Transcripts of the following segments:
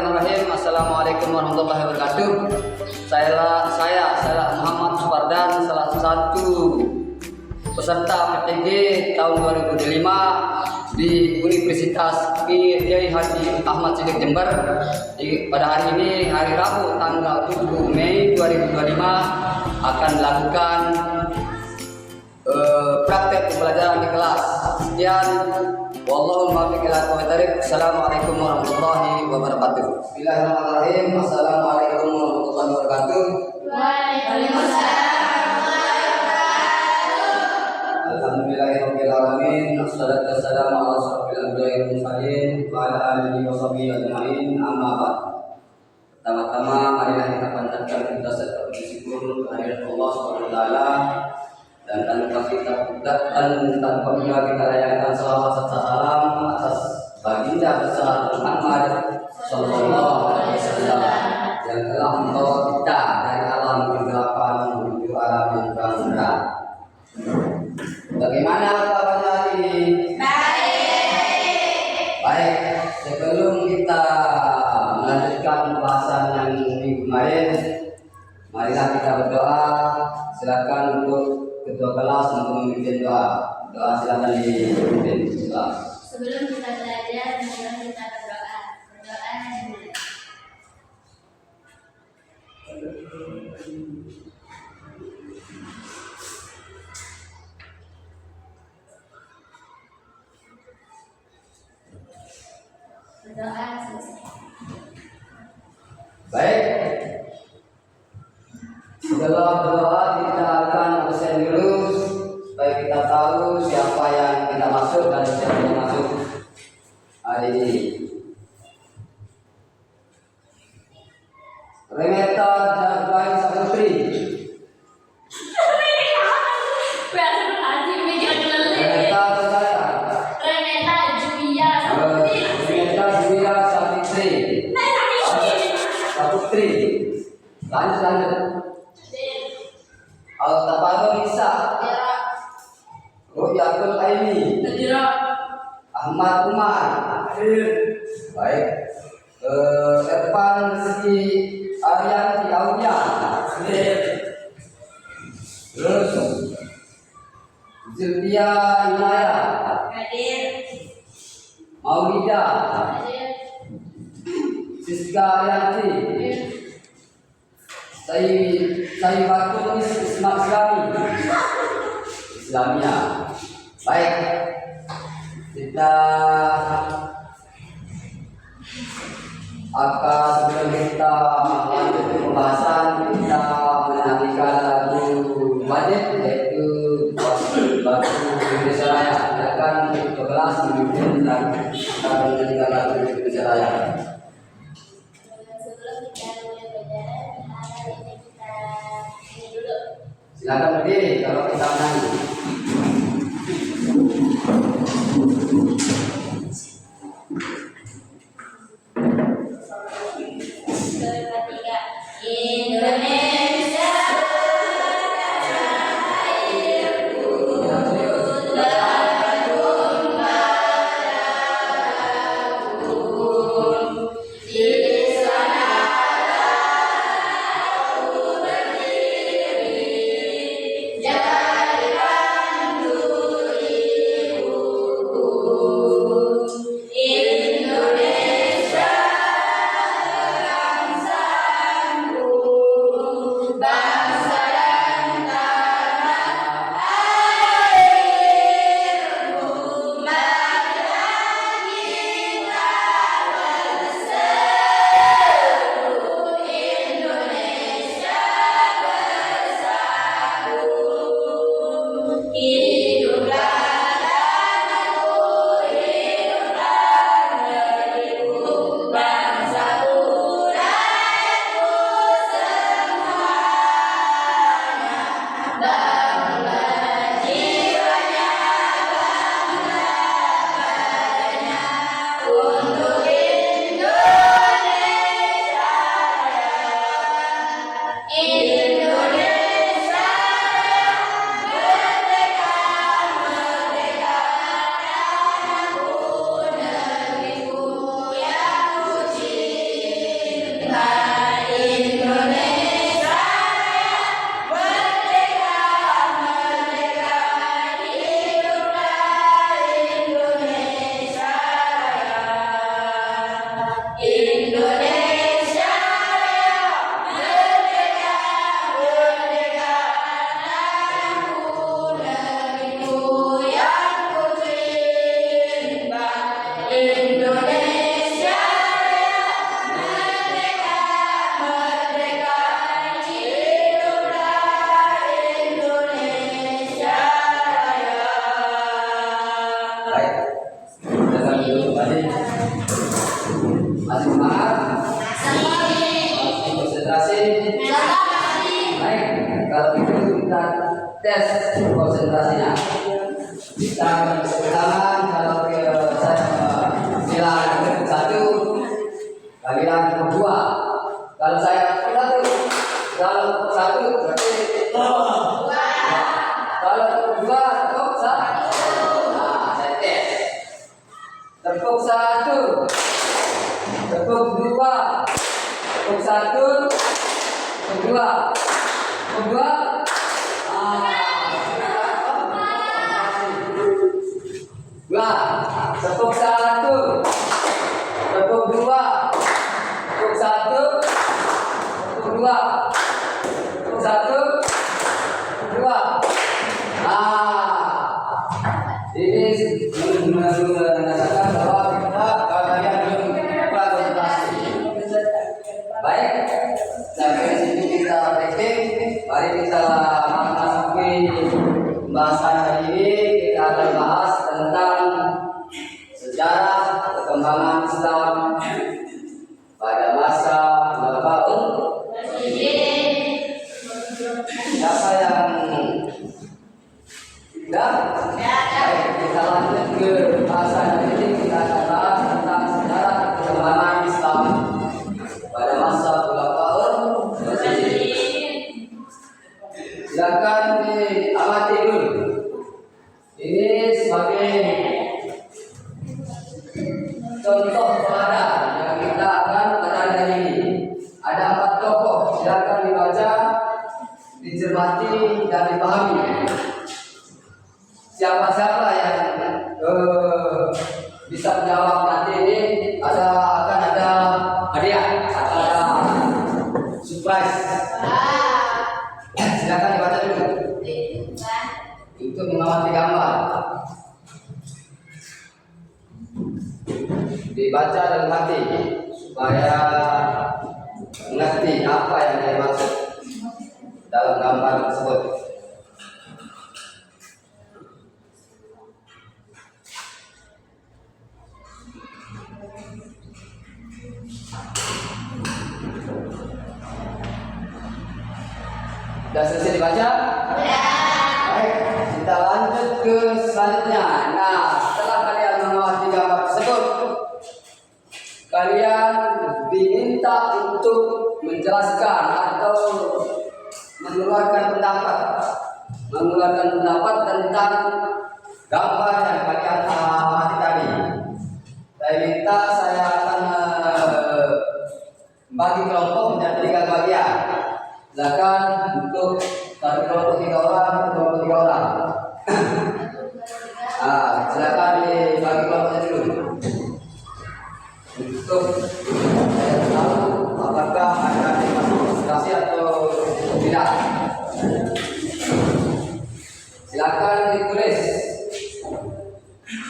Bismillahirrahmanirrahim. Assalamualaikum warahmatullahi wabarakatuh. Saya Muhammad Supardan, salah satu peserta PTG tahun 2005 di Universitas Kiai Haji Ahmad Siddiq Jember. Pada hari ini, hari Rabu tanggal 7 Mei 2025 akan melakukan praktek pembelajaran di kelas. Sekian. Wallahu muwaffiq ila aqwamit thariq. Assalamualaikum warahmatullahi wabarakatuh. Bismillahirrahmanirrahim. Assalamualaikum warahmatullahi wabarakatuh. Waalaikumsalam. Alhamdulillahirabbil alamin. Wassalatu wassalamu ala asyrofil anbiya'i wal mursalin wa ala alihi wa sahbihi ajmain. Amma ba'd. Pertama-tama marilah kita panjatkan kita serta bersyukur kehadirat Allah Subhanahu wa taala. Dan tanpa pula kita layankan salawat serta salam atas baginda besar Muhammad Sallallahu Alaihi Wasallam yang telah membawa kita dari alam kegelapan menuju alam yang terang. Bagaimana kabarnya hari ini? Baik. Sebelum kita melanjutkan pembahasan yang minggu kemarin, marilah kita berdoa. Silakan untuk ketua kelas untuk memimpin doa. Silakan dipimpin kelas. Sebelum kita belajar, mari kita berdoa. Berdoa dulu. Berdoa selesai. Baik. Setelah berdoa kita akan absen dulu supaya kita tahu siapa yang kita masuk dan siapa yang masuk hari ini. Renata Jagbain Saputri. Renata Jagbain. Renata Julia Saputri. Renata Julia Saputri. Lanjut. Al-Tabarun Isa. Ru'yatul Aini. Ahmad Umar. Baik. Irfan Rizki Arianti Aulia. Terus Zulfia Inaya. Maulida. Siska Arianti. Sayyidatul Islamia. Baik. Kita akan sebelum kita melanjutkan pembahasan, kita menyanyikan lagu wajib yaitu lagu Indonesia Raya. Silakan untuk kelas memimpin dan kita menyanyikan lagu Indonesia Raya. Silakan berdiri kalau kita menyanyi. Indonesia Jaya Indonesia Raya, merdeka, merdeka, tanahku negeriku yang ku cinta. Indonesia Raya, merdeka, merdeka, hiduplah Indonesia Raya. Baik. Datang dulu tadi. Masih semangat? Masih konsentrasi? Baik. Kalau itu kita tes konsentrasinya. Kita bertangan kalau saya bilang satu, kalian berdua. Kalau saya satu, kalau satu berarti kalau dua tepuk satu. Nah, saya tes. Tepuk satu, tepuk dua, tepuk satu, tepuk dua, tepuk dua. Dua, tepuk satu, tepuk dua, tepuk satu, tepuk dua, tepuk satu, tepuk dua. Ini menandakan bahwa kalian belum konsentrasi. Baik, sampai sini kita praktik. Mari kita memasuki pembahasan hari ini. Kita akan bahas tentang sejarah perkembangan Islam pada masa Khulafaul Rasyidin. Siapa yang tidak? Baik, kita lanjut ke bahasan hari ini. Kita akan bahas tentang sejarah perkembangan Islam pada masa Khulafaul Rasyidin. Silakan diamati dulu. Ini sebagai contoh teladan yang kita akan pelajari hari ini. Ada 4 tokoh. Silakan dibaca, dicermati dan dipahami. Siapa-siapa yang bisa menjawab nanti ini akan ada hadiah, ada surprise. Silakan dibaca dulu. Untuk mengamati gambar. Dibaca dalam hati supaya mengerti apa yang dimaksud dalam gambar tersebut. Sudah selesai dibaca? Baik, kita lanjut ke selanjutnya. Nah, setelah kalian mengamati gambar tersebut, kalian diminta untuk menjelaskan atau mengeluarkan pendapat tentang gambar yang kalian amati tadi. Saya minta, saya akan bagi kelompok menjadi 3 bagian. Silakan untuk satu kelompok 3 orang, kelompok 3 orang. Silakan dibagi kelompoknya dulu. Untuk saya tahu apakah ada demonstrasi atau tidak. Silakan ditulis.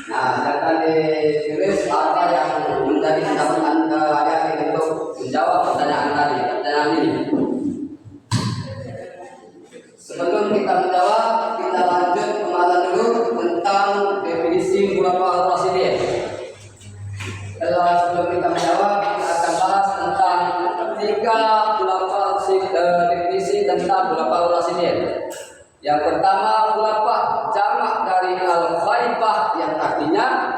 Nah, silakan ditulis apa yang menjadi pendapat Anda untuk menjawab pertanyaan tadi, pertanyaan ini. Sebelum kita menjawab, kita lanjut pembahasan dulu tentang definisi Khulafaur Rasyidin. Sebelum kita menjawab, kita akan bahas tentang 3 definisi tentang Khulafaur Rasyidin. Yang pertama, khulafa jamak dari al-khalifah yang artinya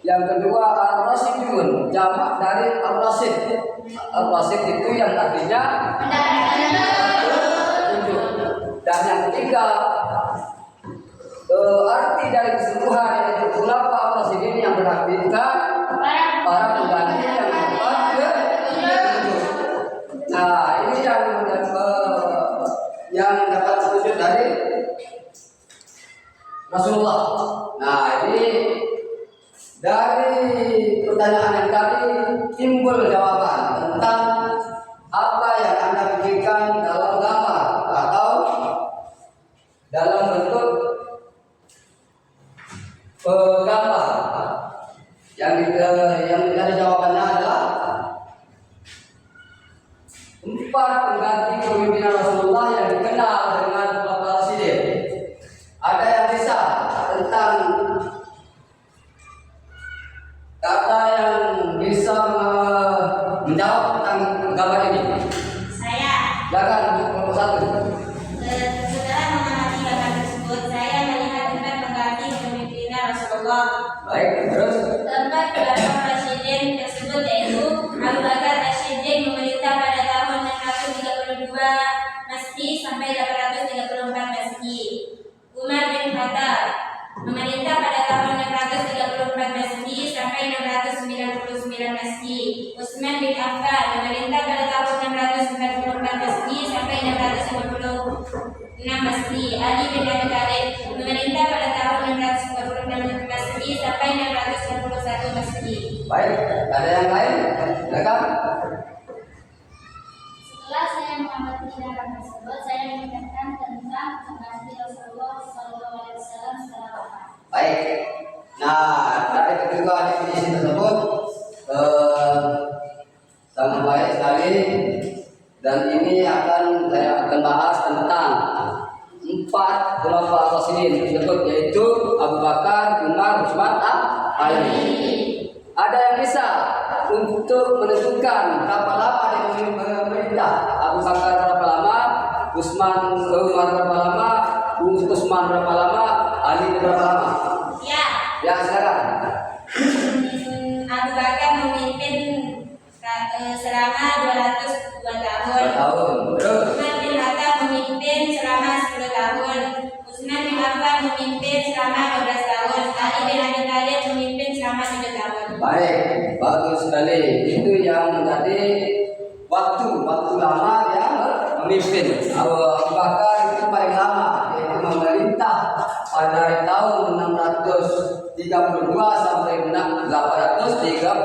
yang kedua, ar-rasyidun jamak dari ar-rasyid. Ar-rasyid itu yang artinya dan yang ketiga, arti dari keseluruhan yaitu khulafaur rasyidin yang berartikan para pengganti yang tepat petunjuk. Nah, ini yang dapat petunjuk dari Rasulullah. Nah, ini dari pertanyaan yang tadi timbul jawaban tentang apa yang Anda pikirkan dalam gambar atau dalam bentuk gambar. Yang menjadi jawabannya adalah 4 pengganti kepemimpinan Rasulullah yang dikenal dengan Khulafaur Rasyidin. Ada yang bisa tentang kata yang bisa menjawab tentang gambar ini? Saya. Silakan untuk kelompok 1. Setelah mengamati gambar tersebut, saya melihat 4 pengganti kepemimpinan Rasulullah. Baik, terus. Keempat Khulafaur Rasyidin tersebut yaitu Abu Bakar Rasyidin memerintah pada tahun 632 Masehi sampai 834 Masehi. Umar bin Khattab memerintah pada tahun 634 Masehi sampai 699 Masehi. Utsman bin Affan memerintah pada tahun 644 Masehi sampai 656 Masehi. Ali bin Abi Thalib memerintah pada tahun 646 Masehi sampai 661 Masehi. Baik, ada yang lain? Silakan. Setelah saya mengamati gambar tersebut, saya memikirkan tentang pengganti Rasulullah SAW setelah wafat. Baik. Nah, dari ketiga definisi tersebut sangat baik sekali, dan ini saya akan bahas tentang 4 Khulafaur Rasyidin tersebut, yaitu Abu Bakar, Umar, Utsman, Ali. Ada yang bisa untuk menentukan berapa lama dia memerintah? Abu Bakar berapa lama? Umar berapa lama? Utsman berapa lama? Ali berapa lama? Ya. Ya, silakan. Abu Bakar memimpin selama 202 tahun. 2 tahun. Terus. Umar bin Khattab memimpin selama 10 tahun. Utsman bin Affan memimpin selama 12 tahun. Ali bin Abi Thalib memimpin selama 7 tahun. Baik, bagus sekali. Itu yang menjadi waktu lama dia memimpin. Abu Bakar itu paling lama, yaitu memerintah pada tahun 632 sampai 834.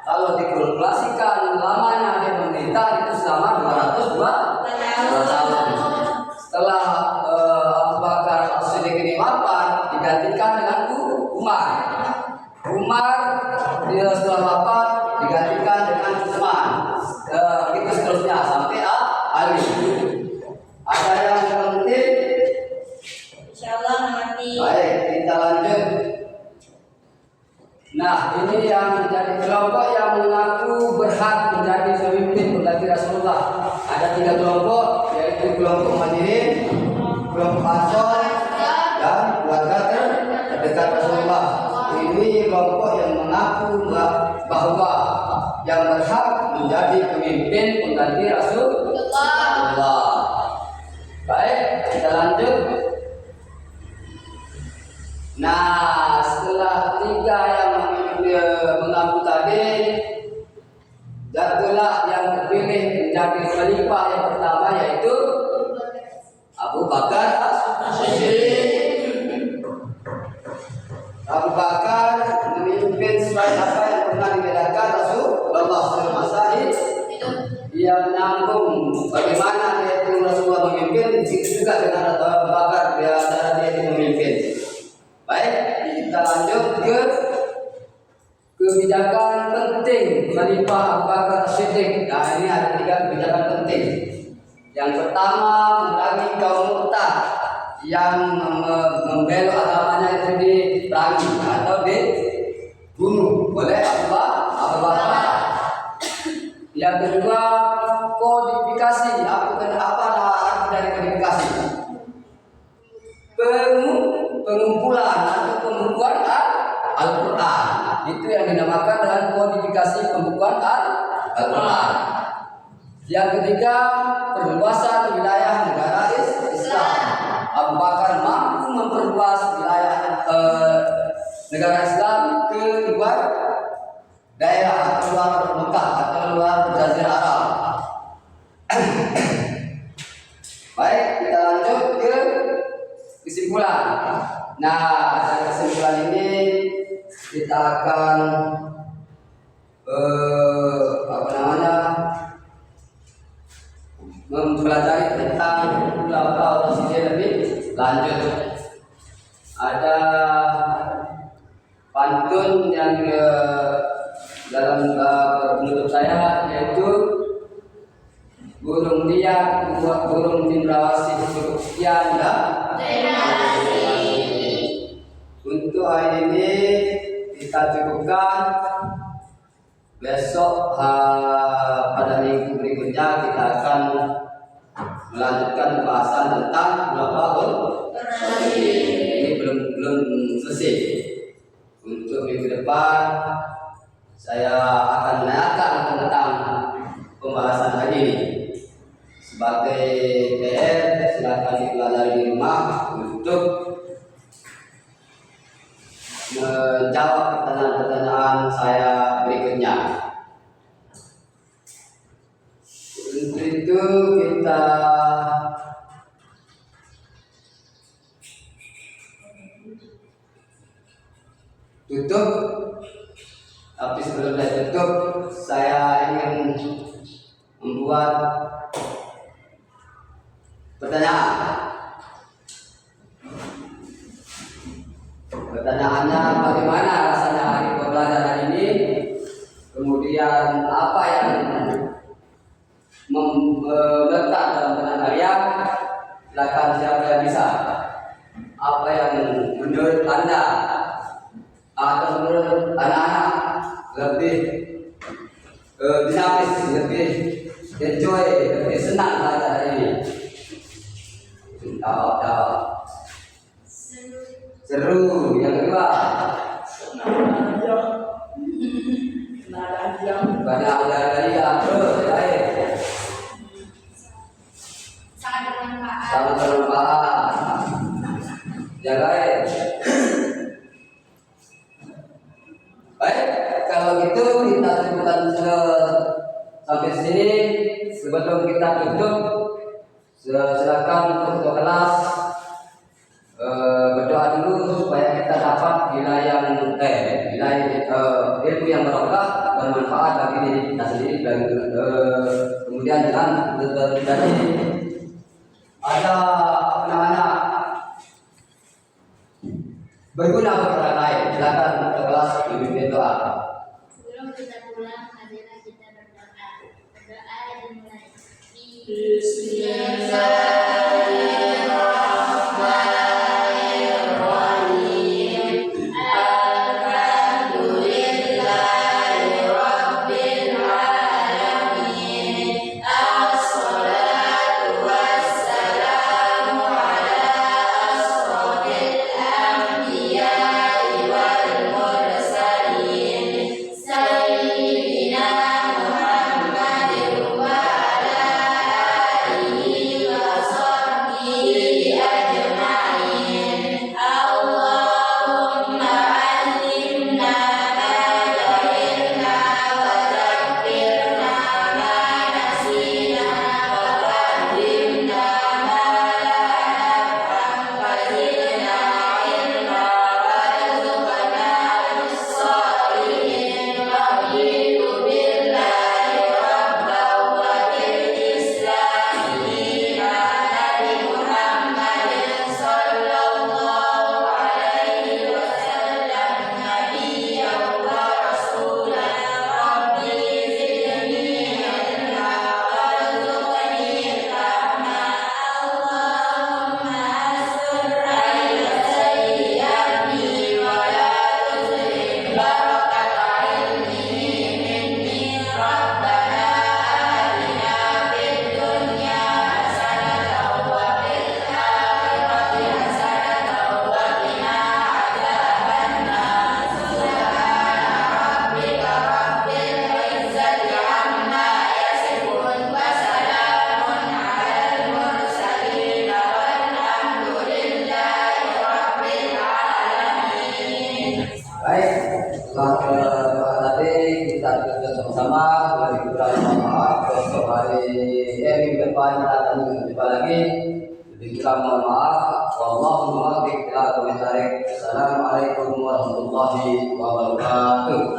Kalau dikalkulasikan lamanya dia memerintah itu selama 202 tahun. Setelah Abu Bakar As-Siddiq ini wafat, digantikan dengan Umar. Dia setelah wafat digantikan dengan Utsman. Begitu seterusnya sampai Ali. Ada yang mengerti? Insyaallah mengerti. Baik, kita lanjut. Nah, ini yang menjadi kelompok yang mengaku berhak menjadi pemimpin pengganti Rasulullah. Ada 3 kelompok, yaitu kelompok Muhajirin, kelompok Ansor, dan keluarga terdekat Rasulullah. Ini kelompok yang mengaku bahwa yang berhak menjadi pemimpin pengganti Rasulullah. Baik, kita lanjut. Nah, setelah 3 yang mengaku tadi, jatuhlah yang terpilih menjadi khalifah yang pertama, yaitu Abu Bakar As-Siddiq. Abu Bakar memimpin sesuai apa yang pernah dibedakan Rasulullah SAW. Dia menyambung bagaimana dia itu Rasulullah memimpin, begitu juga dengan Abu Bakar cara dia memimpin. Baik, kita lanjut ke kebijakan penting Khalifah Abu Bakar As-Siddiq. Nah, ini ada 3 kebijakan penting. Yang pertama, memerangi kaum murtad yang membela agamanya itu diperangi atau dibunuh oleh Abu Bakar. Yang kedua, kodifikasi. Apa arti dari kodifikasi? Pengumpulan atau pembukuan Al-Quran. Itu yang dinamakan dengan kodifikasi pembukuan Al-Quran. Yang ketiga, perluasan wilayah negara Islam. Abu Bakar mampu memperluas wilayah negara Islam ke luar daerah atau luar Mekah atau luar Jazirah Arab. Baik, kita lanjut ke kesimpulan. Nah, dari kesimpulan ini kita akan apa namanya mempelajari tentang ulama Rasidin lebih lanjut. Ada pantun yang dalam penutup saya, yaitu burung dia buat burung cendrawasih cukup sekian ya. Untuk hari ini kita cukupkan. Besok pada minggu berikutnya kita akan melanjutkan pembahasan tentang ulama ini belum selesai. Untuk minggu depan saya akan menanyakan tentang pembahasan hari ini. Sebagai PR silakan dipelajari di rumah untuk menjawab pertanyaan-pertanyaan saya berikutnya. Untuk itu kita tutup. Tapi sebelum saya tutup, saya ingin membuat pertanyaan. Pertanyaannya, bagaimana rasanya hari pembelajaran ini? Kemudian apa yang melekat dalam benak kalian? Silakan siapa yang bisa. Apa yang menurut Anda atau menurut anak-anak lebih dinamis, lebih enjoy, lebih senang belajar hari ini? Jawab. Seru. Yang kedua, banyak dari sangat bermanfaat. Yang lain, baik. Kalau gitu kita cukupkan sampai sini. Sebelum kita tutup, silakan untuk kelas berdoa dulu supaya kita dapat nilai ilmu yang berkah, bermanfaat bagi diri kita sendiri dan kemudian jangan terjadi ada apa namanya berguna bagi orang lain. Silakan untuk kelas memimpin doa. Sebelum kita pulang, marilah kita berdoa. Berdoa dimulai. minggu depan kita akan jumpa lagi. Dikira mohon maaf. Wallahu muwaffiq ila aqwamit thariq. Assalamualaikum warahmatullahi wabarakatuh.